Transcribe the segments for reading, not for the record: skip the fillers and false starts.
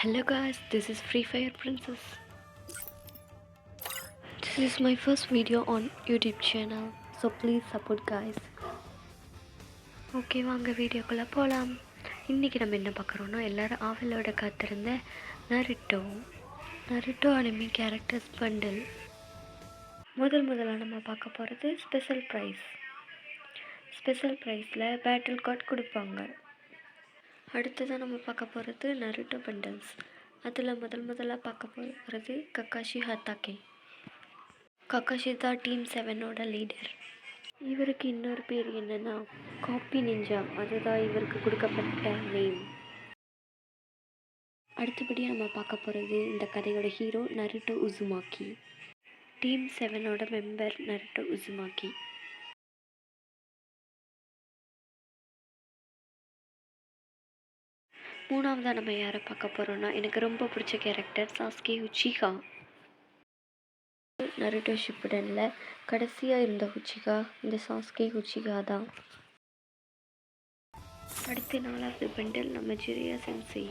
Hello guys, this is Free Fire Princess. This is my first video on YouTube channel, so please support guys. Okay வாங்க வீடியோக்குள்ளே போகலாம். இன்றைக்கி நம்ம என்ன பார்க்குறோன்னா எல்லோரும் ஆவலோட காத்திருந்த நருட்டோ அனிமி கேரக்டர்ஸ் பண்டில். முதலாக நம்ம பார்க்க போகிறது ஸ்பெஷல் ப்ரைஸில் பேட்டில் கார்டு கொடுப்பாங்க. அடுத்ததாக நம்ம பார்க்க போகிறது நருட்டோ பண்டல்ஸ். அதில் முதலாக பார்க்க போகிறது கக்காஷி ஹத்தாகே. கக்காஷி தான் டீம் 7ஓட லீடர். இவருக்கு இன்னொரு பேர் என்னென்னா காப்பி நிஞ்சா, அதுதான் இவருக்கு கொடுக்கப்பட்ட நேம். அடுத்தபடியாக நம்ம பார்க்க போகிறது இந்த கதையோட ஹீரோ நருட்டோ உசுமாக்கி. டீம் 7ஓட மெம்பர் நருட்டோ உசுமாக்கி. மூணாவதாக நம்ம யாரை பார்க்க போகிறோன்னா எனக்கு ரொம்ப பிடிச்ச கேரக்டர் சாஸ்கே உச்சிகா. நருட்டோ ஷிப்புடனில் கடைசியாக இருந்த உச்சிகா இந்த சாஸ்கே உச்சிகா தான். அடுத்த 4வது பண்டில் நம்ம ஜிரியா சென்சை.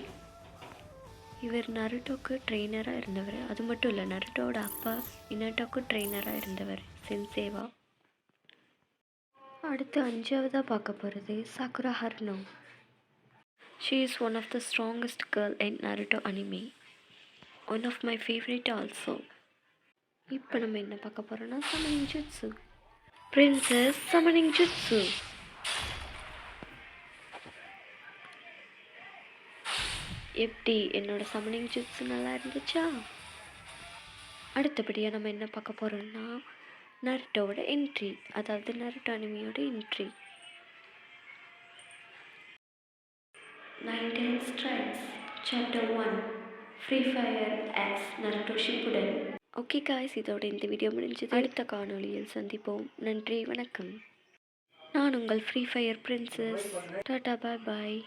இவர் நருட்டோக்கு ட்ரெயினராக இருந்தவர். அது மட்டும் இல்லை, நருட்டோட அப்பா இனட்டோக்கு ட்ரெயினராக இருந்தவர் சென்சேவா. அடுத்து 5வதாக பார்க்க போகிறது Sakura ஹர்னோ. She is one of the strongest girl in Naruto anime. One of my favorite also. இப்போ நம்ம என்ன பார்க்க போகிறோன்னா சமனிங் ஜுட்ஸு. பிரின்சஸ் சமனிங் ஜுட்ஸு. எப்படி என்னோட சமனிங் ஜுட்ஸு நல்லா இருந்துச்சா? அடுத்தபடியாக நம்ம என்ன பார்க்க போகிறோம்னா நருட்டோட என்ட்ரி, அதாவது நருட்டோ அனிமியோட entry. 9 Strikes Chapter 1 Free Fire X Naruto Shippuden. Okay guys, இதோட இந்த வீடியோ முடிஞ்சது. அடுத்த காணொளியில் சந்திப்போம். நன்றி, வணக்கம். நான் உங்கள் ஃப்ரீ ஃபயர் பிரின்சஸ். டாடா, பாய் பாய்.